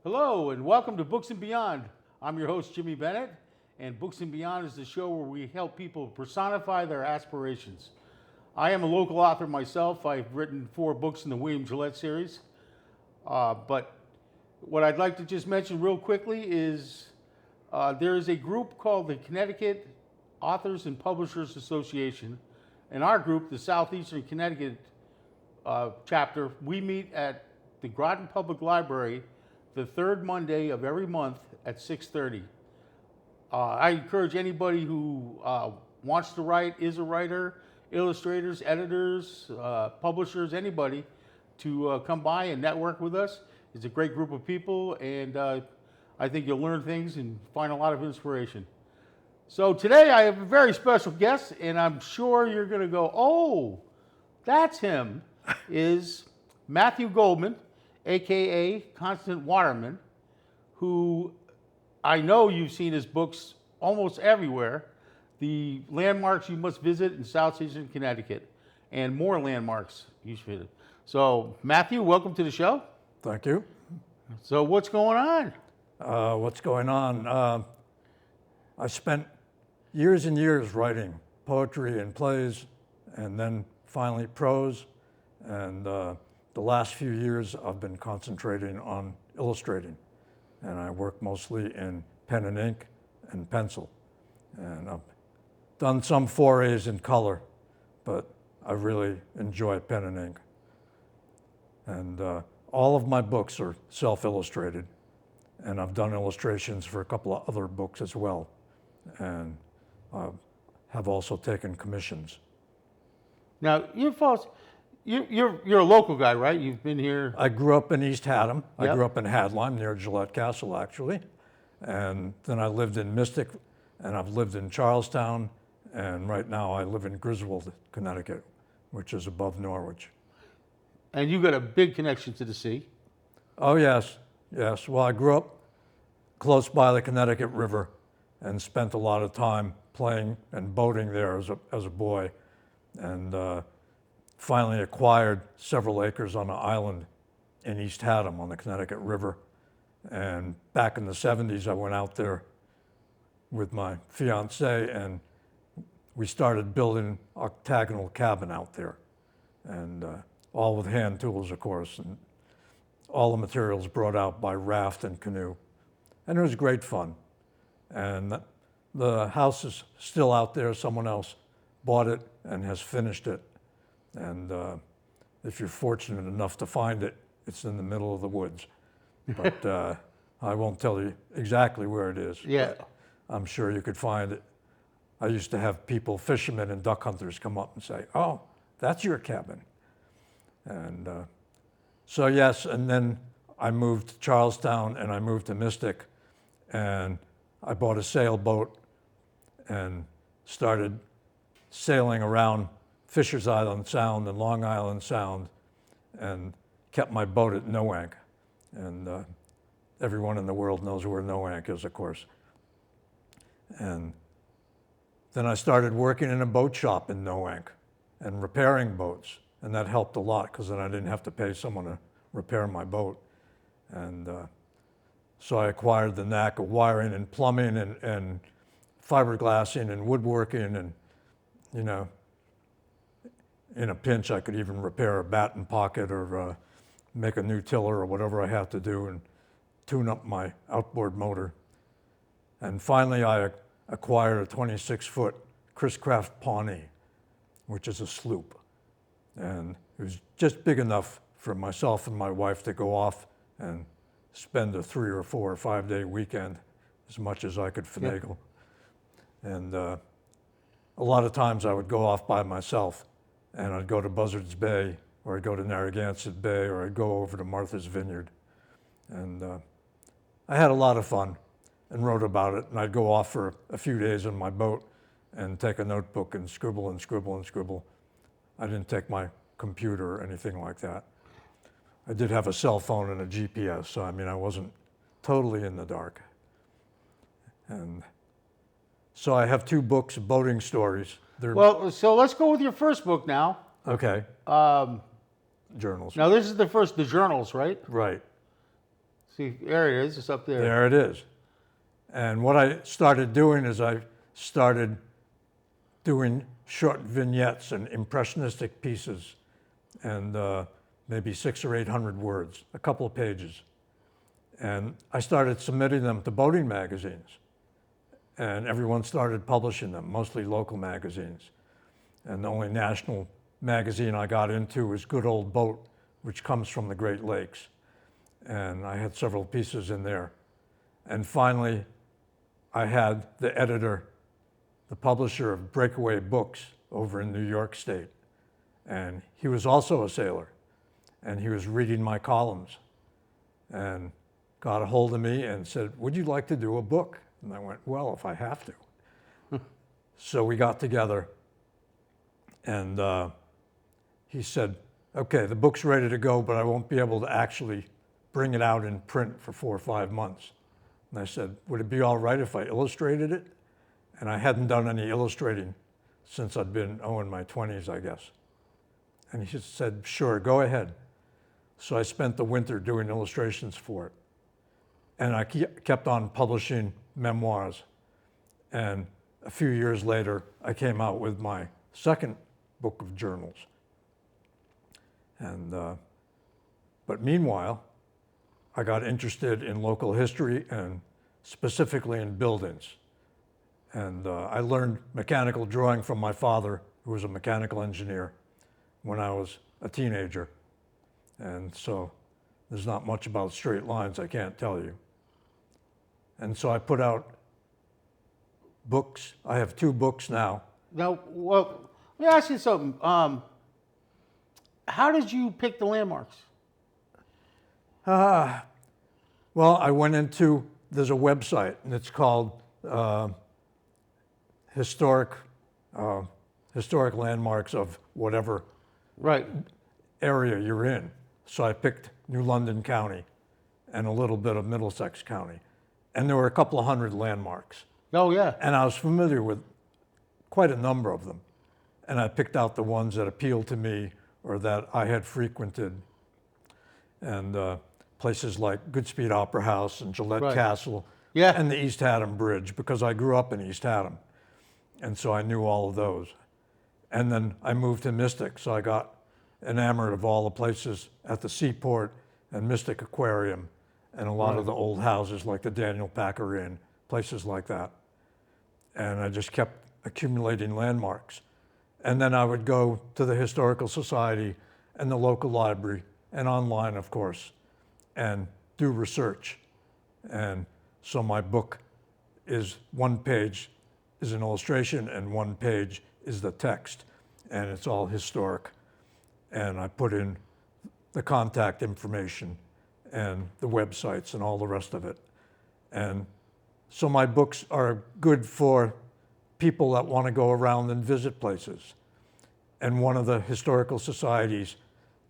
Hello and welcome to Books and Beyond. I'm your host, Jimmy Bennett, and Books and Beyond is the show where we help people personify their aspirations. I am a local author myself. I've written 4 books in the William Gillette series. But what I'd like to just mention real quickly is there is a group called the Connecticut Authors and Publishers Association. In our group, the Southeastern Connecticut chapter, we meet at the Groton Public Library the third Monday of every month at 6:30. I encourage anybody who wants to write, is a writer, illustrators, editors, publishers, anybody, to come by and network with us. It's a great group of people, and I think you'll learn things and find a lot of inspiration. So today I have a very special guest, and I'm sure you're going to go, oh, that's him, is Matthew Goldman, a.k.a. Constant Waterman, who I know you've seen his books almost everywhere. The landmarks you must visit in Southeastern Connecticut, and more landmarks you should visit. So, Matthew, welcome to the show. Thank you. So, what's going on? I spent years and years writing poetry and plays, and then finally prose. And the last few years I've been concentrating on illustrating. And I work mostly in pen and ink and pencil. And I've done some forays in color, but I really enjoy pen and ink. And all of my books are self-illustrated. And I've done illustrations for a couple of other books as well. And have also taken commissions. Now, you're a local guy, right? You've been here. I grew up in East Haddam. Yep. I grew up in Hadlime near Gillette Castle, actually. And then I lived in Mystic, and I've lived in Charlestown, and right now I live in Griswold, Connecticut, which is above Norwich. And you got a big connection to the sea. Oh, yes, yes. Well, I grew up close by the Connecticut River and spent a lot of time playing and boating there as a boy. And finally acquired several acres on an island in East Haddam on the Connecticut River. And back in the 70s, I went out there with my fiance, and we started building an octagonal cabin out there. And all with hand tools, of course, and all the materials brought out by raft and canoe. And it was great fun. And the house is still out there. Someone else bought it and has finished it. And if you're fortunate enough to find it, it's in the middle of the woods. But I won't tell you exactly where it is. Yeah. I'm sure you could find it. I used to have people, fishermen and duck hunters, come up and say, oh, that's your cabin. And so yes, and then I moved to Charlestown and I moved to Mystic, and I bought a sailboat and started sailing around Fisher's Island Sound and Long Island Sound, and kept my boat at Noank. And everyone in the world knows where Noank is, of course. And then I started working in a boat shop in Noank and repairing boats. And that helped a lot, because then I didn't have to pay someone to repair my boat. And so I acquired the knack of wiring and plumbing and fiberglassing and woodworking, and, you know, in a pinch I could even repair a batten pocket or make a new tiller or whatever I had to do and tune up my outboard motor. And finally I acquired a 26-foot Chris Craft Pawnee, which is a sloop. And it was just big enough for myself and my wife to go off and spend a 3 or 4 or 5 day weekend, as much as I could finagle. Yeah. And a lot of times I would go off by myself, and I'd go to Buzzards Bay, or I'd go to Narragansett Bay, or I'd go over to Martha's Vineyard. And I had a lot of fun and wrote about it. And I'd go off for a few days on my boat and take a notebook and scribble and scribble and scribble. I didn't take my computer or anything like that. I did have a cell phone and a GPS, so I mean, I wasn't totally in the dark. And so I have 2 books of boating stories. Well, so let's go with your first book now. Okay. Journals. Now this is the journals, right? Right. See, there it is. It's up there. There it is. And what I started doing is I started doing short vignettes and impressionistic pieces, and maybe 600 or 800 words, a couple of pages. And I started submitting them to boating magazines. And everyone started publishing them, mostly local magazines. And the only national magazine I got into was Good Old Boat, which comes from the Great Lakes. And I had several pieces in there. And finally, I had the editor, the publisher of Breakaway Books over in New York State. And he was also a sailor. And he was reading my columns and got a hold of me and said, would you like to do a book? And I went, well, if I have to. So we got together, and he said, okay, the book's ready to go, but I won't be able to actually bring it out in print for 4 or 5 months. And I said, would it be all right if I illustrated it? And I hadn't done any illustrating since I'd been, in my 20s, I guess. And he just said, sure, go ahead. So I spent the winter doing illustrations for it. And I kept on publishing memoirs. And a few years later, I came out with my second book of journals. And, but meanwhile, I got interested in local history and specifically in buildings. And I learned mechanical drawing from my father, who was a mechanical engineer, when I was a teenager. And so there's not much about straight lines I can't tell you. And so I put out books. I have 2 books now. Now, well, let me ask you something. How did you pick the landmarks? Well, I went into, there's a website, and it's called historic landmarks of whatever Right. area you're in. So I picked New London County and a little bit of Middlesex County. And there were a couple of hundred landmarks. Oh, yeah. And I was familiar with quite a number of them. And I picked out the ones that appealed to me or that I had frequented. And places like Goodspeed Opera House and Gillette Right. Castle, Yeah. and the East Haddam Bridge, because I grew up in East Haddam. And so I knew all of those. And then I moved to Mystic, so I got enamored of all the places at the seaport and Mystic Aquarium and a lot of the old houses like the Daniel Packer Inn, places like that. And I just kept accumulating landmarks. And then I would go to the Historical Society and the local library and online, of course, and do research. And so my book is 1 page is an illustration and 1 page is the text, and it's all historic. And I put in the contact information and the websites and all the rest of it. And so my books are good for people that want to go around and visit places. And one of the historical societies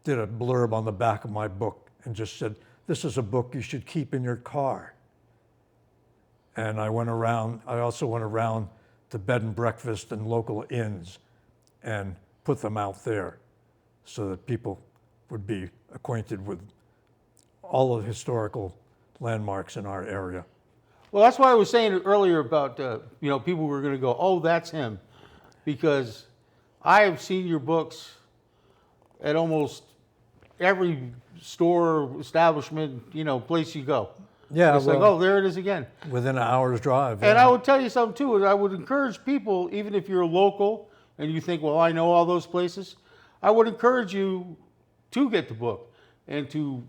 did a blurb on the back of my book and just said, this is a book you should keep in your car. And I also went around to bed and breakfast and local inns and put them out there so that people would be acquainted with all of the historical landmarks in our area. Well, that's why I was saying earlier about, people were going to go, oh, that's him. Because I have seen your books at almost every store, establishment, place you go. Yeah, It's like, oh, there it is again. within an hour's drive. And yeah. I would tell you something too, is I would encourage people, even if you're local and you think, well, I know all those places, I would encourage you to get the book and to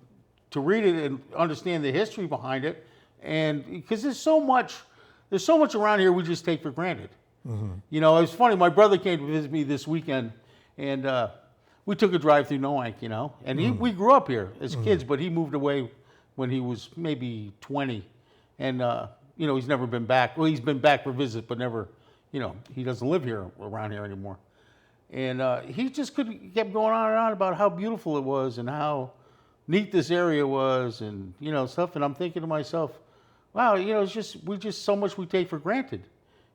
read it and understand the history behind it. And because there's so much around here we just take for granted. Mm-hmm. It's funny, my brother came to visit me this weekend, and we took a drive through Noank, and we grew up here as kids, but he moved away when he was maybe 20, and he's never been back. Well, he's been back for visit, but never, he doesn't live here around here anymore. And he just kept going on and on about how beautiful it was and how neat this area was, and stuff. And I'm thinking to myself, wow, it's just so much we take for granted.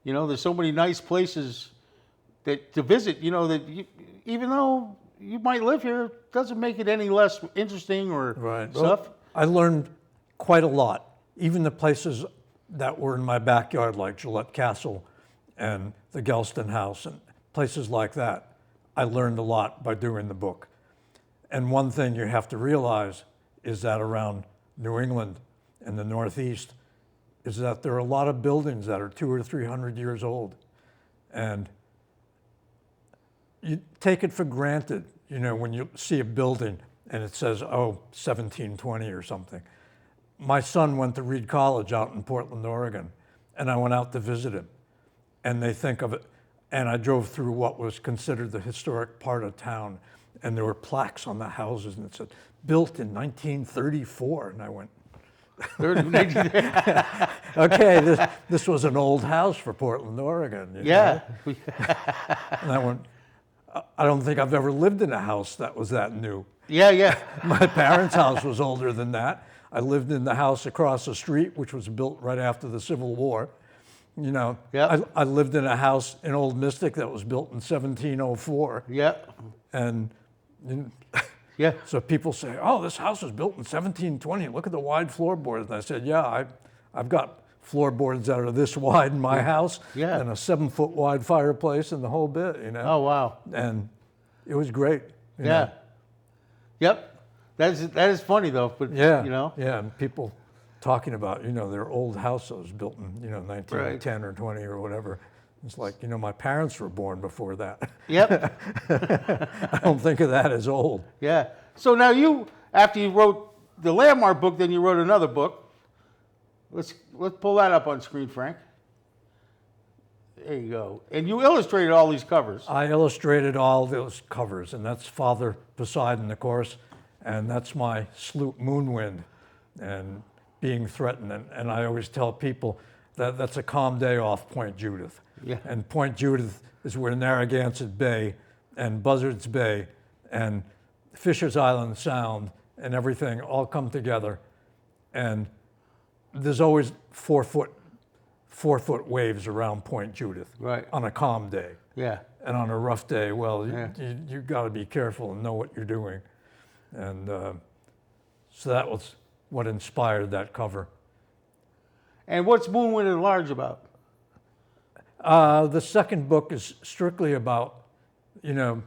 There's so many nice places to visit. That even though you might live here, it doesn't make it any less interesting or Right. stuff. Well, I learned quite a lot. Even the places that were in my backyard, like Gillette Castle and the Gelston House and places like that, I learned a lot by doing the book. And one thing you have to realize is that around New England and the Northeast is that there are a lot of buildings that are 200 or 300 years old. And you take it for granted, you know, when you see a building and it says, oh, 1720 or something. My son went to Reed College out in Portland, Oregon, and I went out to visit him. And they think of it, and I drove through what was considered the historic part of town, and there were plaques on the houses, and it said, built in 1934. And I went, okay, this was an old house for Portland, Oregon. You know? And I went, I don't think I've ever lived in a house that was that new. Yeah. My parents' house was older than that. I lived in the house across the street, which was built right after the Civil War. You know, I lived in a house in Old Mystic that was built in 1704. And so people say, oh, this house was built in 1720. Look at the wide floorboards. And I said, yeah, I've got floorboards that are this wide in my house and a 7-foot wide fireplace and the whole bit, you know. Oh, wow. And it was great. You Yeah. know? Yep. That is funny, though. But, Yeah. you know. Yeah, and people talking about, you know, their old house that was built in, you know, 1910 or 20 or whatever. It's like, you know, my parents were born before that. Yep. I don't think of that as old. Yeah. So now you, after you wrote the Landmark book, then you wrote another book. Let's pull that up on screen, Frank. There you go. And you illustrated all these covers. I illustrated all those covers, and that's Father Poseidon, of course, and that's my sloop Moonwind, and being threatened. And I always tell people that that's a calm day off Point Judith. Yeah. And Point Judith is where Narragansett Bay and Buzzards Bay and Fisher's Island Sound and everything all come together. And there's always 4-foot waves around Point Judith on a calm day. Yeah. And on a rough day, well, you got to be careful and know what you're doing. And so that was what inspired that cover. And what's Moonwind at Large about? The second book is strictly about, you know,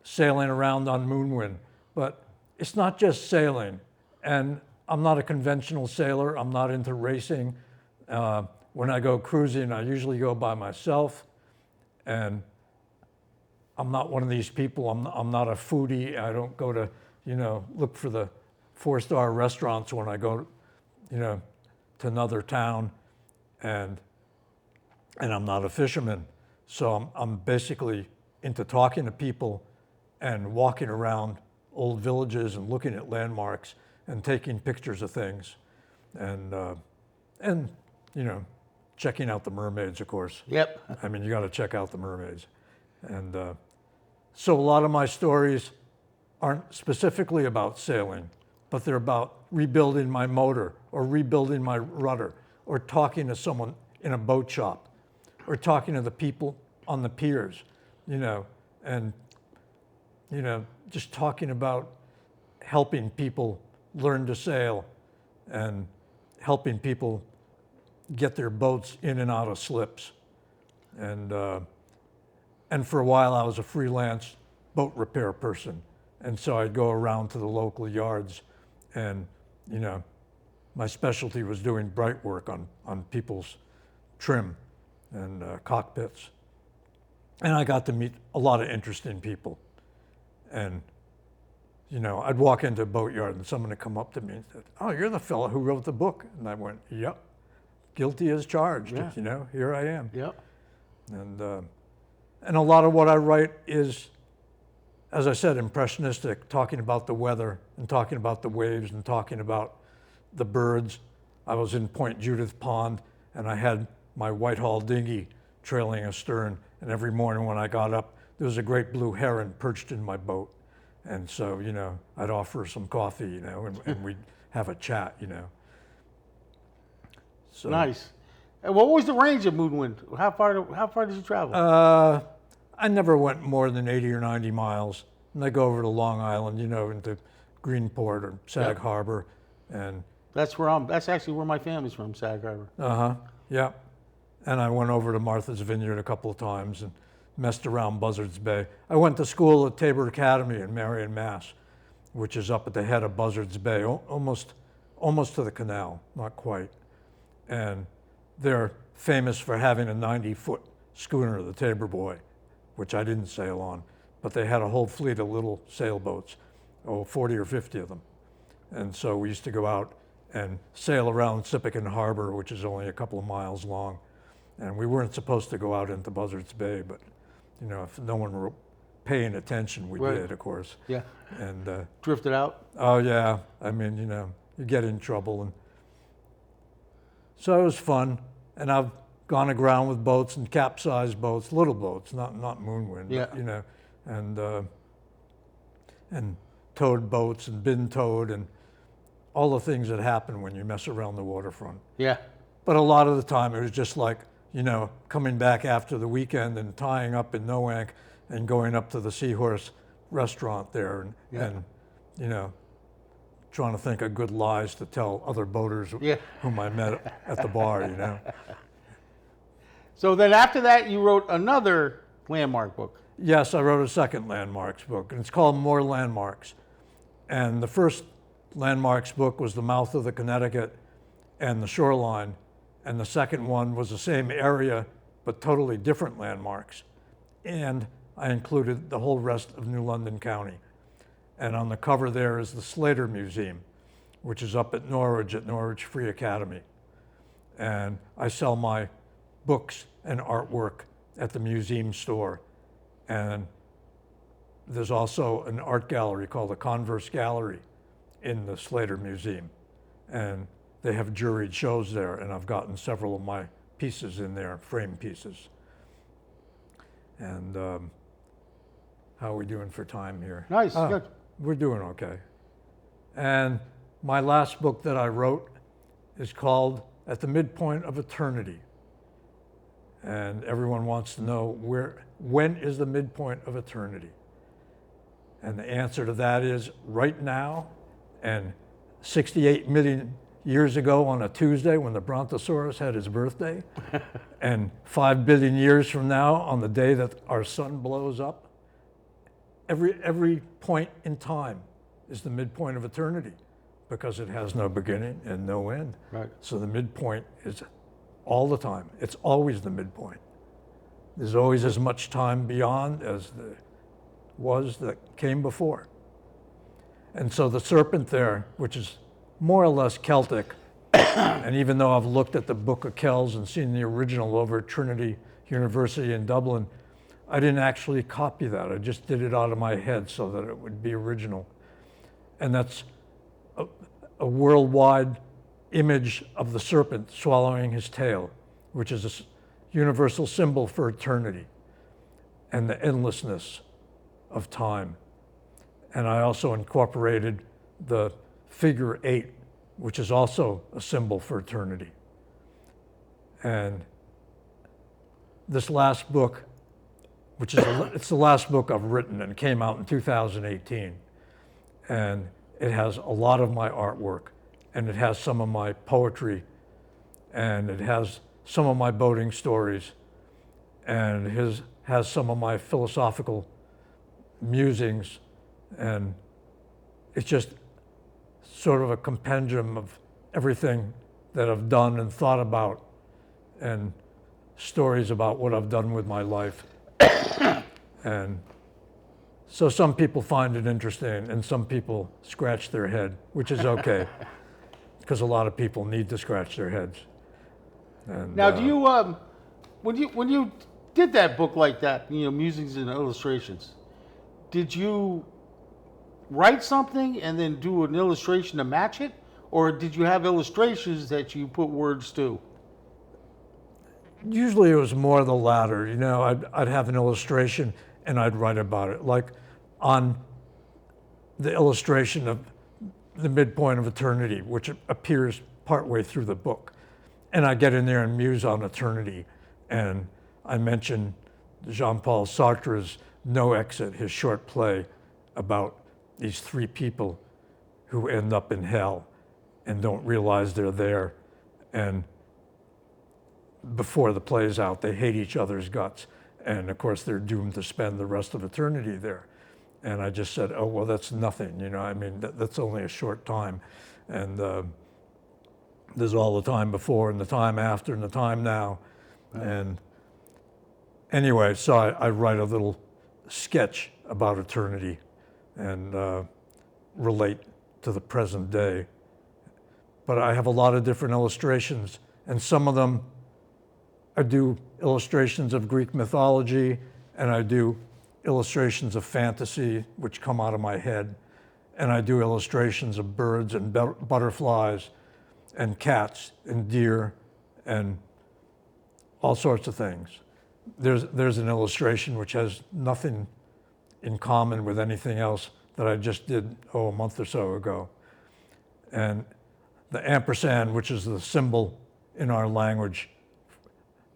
sailing around on Moonwind, but it's not just sailing. And I'm not a conventional sailor. I'm not into racing. When I go cruising, I usually go by myself, and I'm not one of these people. I'm not a foodie. I don't go to, you know, look for the 4-star restaurants when I go, you know, to another town, and I'm not a fisherman. So I'm basically into talking to people and walking around old villages and looking at landmarks and taking pictures of things, and you know, checking out the mermaids, of course. Yep. I mean, you got to check out the mermaids. And so a lot of my stories aren't specifically about sailing, but they're about rebuilding my motor or rebuilding my rudder or talking to someone in a boat shop or talking to the people on the piers, you know, and, you know, just talking about helping people learn to sail and helping people get their boats in and out of slips. And for a while I was a freelance boat repair person. And so I'd go around to the local yards and, you know, my specialty was doing bright work on people's trim and cockpits. And I got to meet a lot of interesting people. And, you know, I'd walk into a boatyard and someone would come up to me and said, oh, you're the fellow who wrote the book. And I went, yep. Guilty as charged, you know, here I am. Yep. And a lot of what I write is, as I said, impressionistic, talking about the weather and talking about the waves and talking about the birds. I was in Point Judith Pond and I had my Whitehall dinghy trailing astern, and every morning when I got up, there was a great blue heron perched in my boat. And so, you know, I'd offer some coffee, you know, and we'd have a chat, you know. So, nice. And what was the range of Moonwind? How far did you travel? I never went more than 80 or 90 miles. And I go over to Long Island, you know, into Greenport or Sag Harbor, and That's actually where my family's from, Sag Harbor. Uh-huh, yeah. And I went over to Martha's Vineyard a couple of times and messed around Buzzards Bay. I went to school at Tabor Academy in Marion, Mass., which is up at the head of Buzzards Bay, almost to the canal, not quite. And they're famous for having a 90-foot schooner, the Tabor Boy, which I didn't sail on, but they had a whole fleet of little sailboats, 40 or 50 of them. And so we used to go out and sail around Sippican Harbor, which is only a couple of miles long. And we weren't supposed to go out into Buzzards Bay, but if no one were paying attention, we Right. did, of course. Yeah. And Drifted out. oh yeah, I mean, you get in trouble, and so it was fun. And I've gone aground with boats and capsized boats, little boats, not Moonwind, Yeah. but, and towed boats and been towed and all the things that happen when you mess around the waterfront. Yeah. But a lot of the time it was just like, coming back after the weekend and tying up in Noank and going up to the Seahorse restaurant there and trying to think of good lies to tell other boaters Yeah. whom I met at the bar. So then after that, you wrote another landmark book. Yes, I wrote a second landmarks book, and it's called More Landmarks. And the first landmarks book was the mouth of the Connecticut and the shoreline, and the second one was the same area but totally different landmarks. And I included the whole rest of New London County. And on the cover there is the Slater Museum, which is up at Norwich Free Academy. And I sell my books and artwork at the museum store. And there's also an art gallery called the Converse Gallery in the Slater Museum. And they have juried shows there, and I've gotten several of my pieces in there, frame pieces. And how are we doing for time here? Nice. Good. We're doing okay. And my last book that I wrote is called At the Midpoint of Eternity. And everyone wants to know when is the midpoint of eternity? And the answer to that is right now, and 68 million years ago on a Tuesday when the Brontosaurus had his birthday, and 5 billion years from now on the day that our sun blows up. Every point in time is the midpoint of eternity because it has no beginning and no end. Right. So the midpoint is all the time. It's always the midpoint. There's always as much time beyond as there was that came before. And so the serpent there, which is more or less Celtic, and even though I've looked at the Book of Kells and seen the original over at Trinity University in Dublin, I didn't actually copy that. I just did it out of my head so that it would be original. And that's a worldwide image of the serpent swallowing his tail, which is a universal symbol for eternity and the endlessness of time. And I also incorporated the figure 8, which is also a symbol for eternity. And this last book, which is it's the last book I've written, and came out in 2018. And it has a lot of my artwork, and it has some of my poetry, and it has some of my boating stories, and it has some of my philosophical musings, and it's just sort of a compendium of everything that I've done and thought about, and stories about what I've done with my life. And so some people find it interesting, and some people scratch their head, which is okay, because a lot of people need to scratch their heads. And, Now, do you when you did that book like that, musings and illustrations, did you write something and then do an illustration to match it, or did you have illustrations that you put words to? Usually it was more the latter. I'd have an illustration and I'd write about it. Like on the illustration of the midpoint of eternity, which appears partway through the book. And I get in there and muse on eternity. And I mention Jean-Paul Sartre's No Exit, his short play about these 3 people who end up in hell. and don't realize they're there. And before the play's out, they hate each other's guts. And of course, they're doomed to spend the rest of eternity there. And I just said, oh, well, that's nothing. I mean, that's only a short time. And there's all the time before and the time after and the time now. And anyway, so I write a little sketch about eternity and relate to the present day. But I have a lot of different illustrations, and some of them, I do illustrations of Greek mythology, and I do illustrations of fantasy, which come out of my head, and I do illustrations of birds and butterflies and cats and deer and all sorts of things. There's an illustration which has nothing in common with anything else that I just did, a month or so ago. And the ampersand, which is the symbol in our language,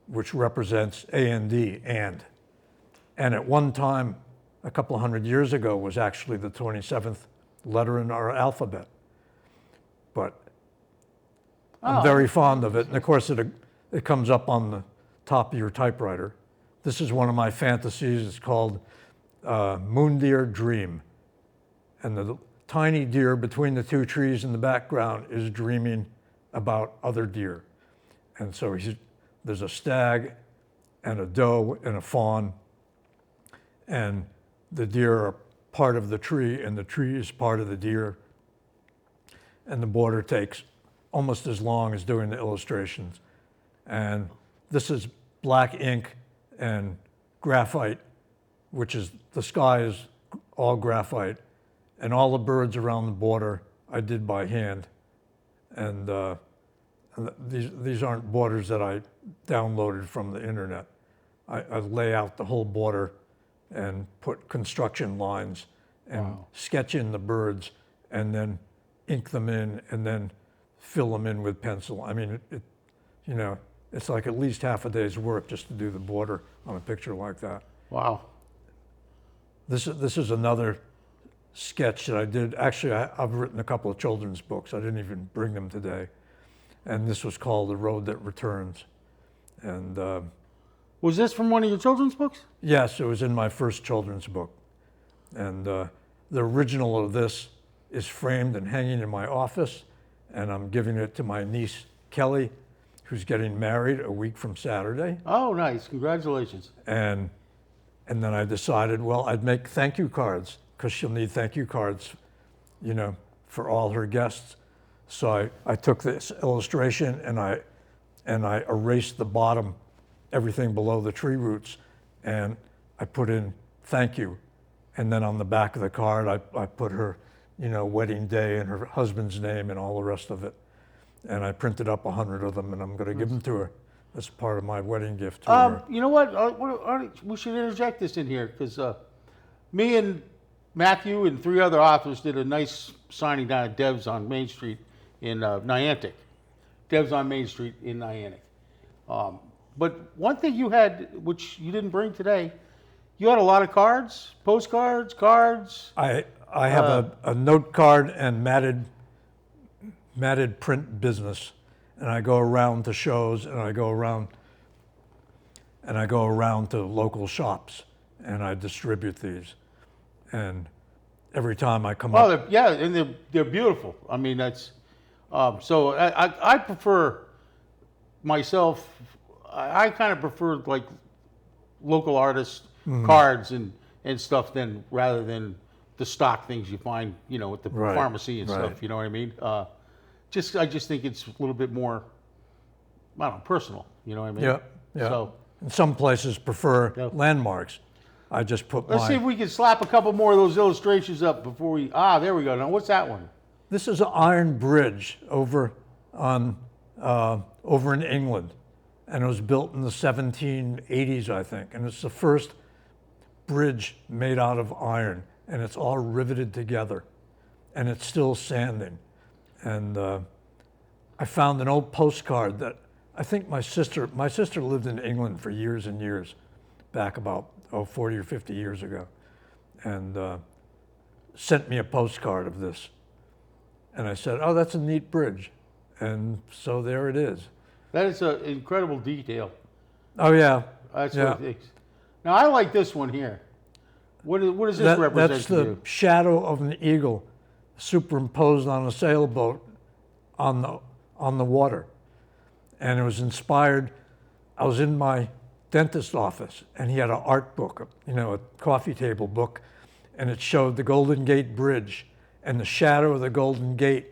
which represents A&D, and at one time, a couple of hundred years ago, was actually the 27th letter in our alphabet. But I'm very fond of it, and of course it comes up on the top of your typewriter. This is one of my fantasies. It's called Moon Deer Dream. And the tiny deer between the two trees in the background is dreaming about other deer. And so there's a stag and a doe and a fawn, and the deer are part of the tree, and the tree is part of the deer. And the border takes almost as long as doing the illustrations. And this is black ink and graphite, which is, the sky is all graphite. And all the birds around the border I did by hand. And these aren't borders that I downloaded from the internet. I lay out the whole border and put construction lines and sketch in the birds and then ink them in and then fill them in with pencil. I mean, it's like at least half a day's work just to do the border on a picture like that. Wow. This is another sketch that I did. Actually, I've written a couple of children's books. I didn't even bring them today. And this was called The Road That Returns. And Was this from one of your children's books? yes, it was in my first children's book. And the original of this is framed and hanging in my office. And I'm giving it to my niece, Kelly, who's getting married a week from Saturday. Oh, nice. Congratulations. And then I decided, well, I'd make thank you cards, because she'll need thank you cards, for all her guests. So I took this illustration and I erased the bottom, everything below the tree roots, and I put in thank you. And then on the back of the card, I put her, wedding day and her husband's name and all the rest of it. And I printed up 100 of them, and I'm going to give them to her as part of my wedding gift to her. You know what? We should interject this in here, because me and Matthew and 3 other authors did a nice signing down at Dev's on Main Street in Niantic. Dev's on Main Street in Niantic. But one thing you had, which you didn't bring today, you had a lot of cards, postcards, cards. I have a note card and matted print business, and I go around to shows, and I go around to local shops, and I distribute these. And every time I come up, and they're beautiful. I mean, that's so I prefer myself. I kind of prefer like local artists cards and stuff rather than the stock things you find at the pharmacy and stuff. You know what I mean? I just think it's a little bit more, I don't know, personal. You know what I mean? Yeah. So and some places prefer landmarks. I just put let's see if we can slap a couple more of those illustrations up before we. There we go. Now, what's that one? This is an iron bridge over in England, and it was built in the 1780s, I think. And it's the first bridge made out of iron, and it's all riveted together, and it's still standing. And I found an old postcard that I think my sister lived in England for years and years, back about 40 or 50 years ago, and sent me a postcard of this. And I said, oh, that's a neat bridge. And so there it is. That is an incredible detail. Oh, yeah. That's Yeah. what it is. Now, I like this one here. What does this represent That's to the you? shadow of an eagle superimposed on a sailboat on the water. And it was inspired. I was in my dentist's office, and he had an art book, a coffee table book, and it showed the Golden Gate Bridge, and the shadow of the Golden Gate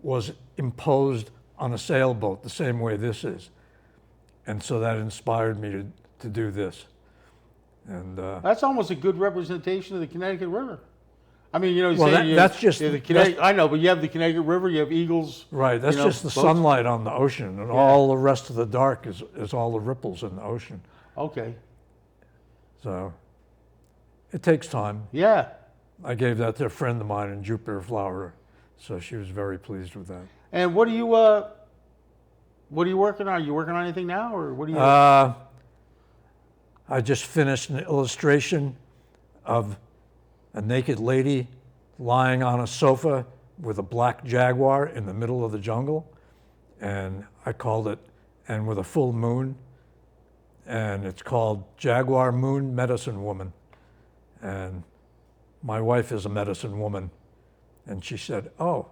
was imposed on a sailboat the same way this is. And so that inspired me to do this. And That's almost a good representation of the Connecticut River. I mean, you Well, say that's just- the Connecticut. I know, but you have the Connecticut River. You have eagles. right, that's just the boats. sunlight on the ocean, and all the rest of the dark is all the ripples in the ocean. Okay. So it takes time. Yeah. I gave that to a friend of mine in Jupiter Flower, so she was very pleased with that. And what are you working on? Are you working on anything now, or what are you? I just finished an illustration of a naked lady lying on a sofa with a black jaguar in the middle of the jungle, and I called it, and with a full moon, and it's called Jaguar Moon Medicine Woman. And my wife is a medicine woman, and she said, oh,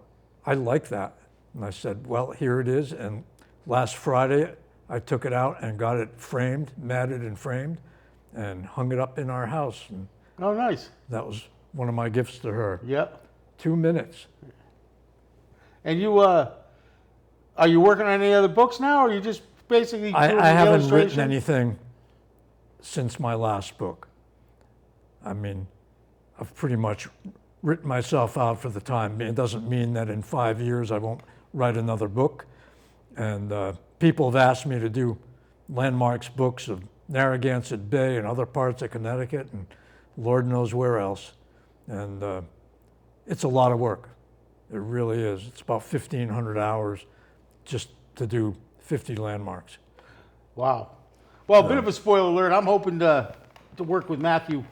I like that. And I said, well, here it is. And last Friday, I took it out and got it framed, matted and framed, and hung it up in our house. And Oh, nice. that was one of my gifts to her. Yep. 2 minutes. And you, are you working on any other books now, or are you just basically doing I the haven't written illustration? anything since my last book. I mean, I've pretty much written myself out for the time being. It doesn't mean that in 5 years I won't write another book. And people have asked me to do landmarks books of Narragansett Bay and other parts of Connecticut and Lord knows where else. And it's a lot of work. It really is. It's about 1,500 hours just to do 50 landmarks. Wow. Well, a bit of a spoiler alert. I'm hoping to work with Matthew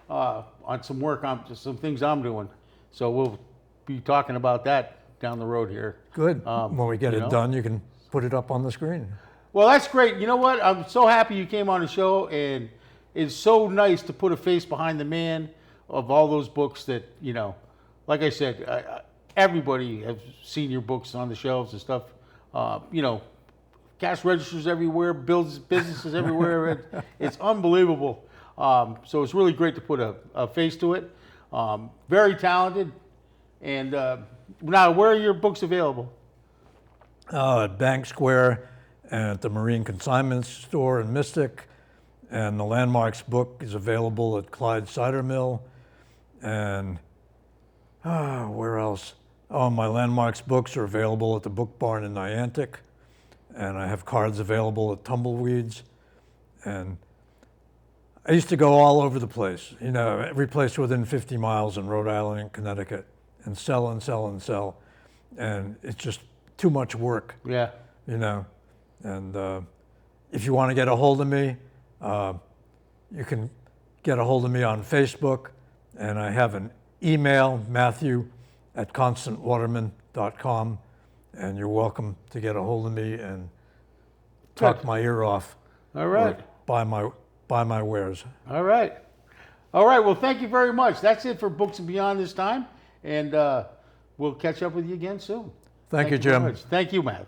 on some work on some things I'm doing. So we'll be talking about that down the road here. Good. When we get it done, you can put it up on the screen. Well, that's great. You know what? I'm so happy you came on the show, and it's so nice to put a face behind the man of all those books that, like I said, everybody has seen your books on the shelves and stuff. Cash registers everywhere, businesses everywhere. It's unbelievable. So it's really great to put a face to it. Very talented. And now, where are your books available? At Bank Square and at the Marine Consignment Store in Mystic. And the Landmarks book is available at Clyde Cider Mill. And where else? Oh, my Landmarks books are available at the Book Barn in Niantic. And I have cards available at Tumbleweeds. And I used to go all over the place, every place within 50 miles in Rhode Island and Connecticut, and sell and sell and sell. And it's just too much work. Yeah. And if you want to get a hold of me, you can get a hold of me on Facebook, and I have an email, matthew@constantwaterman.com, and you're welcome to get a hold of me and talk my ear off. All right. Or buy my wares. All right. All right. Well, thank you very much. That's it for Books and Beyond this time, and we'll catch up with you again soon. Thank you, very Jim. much. Thank you, Matt.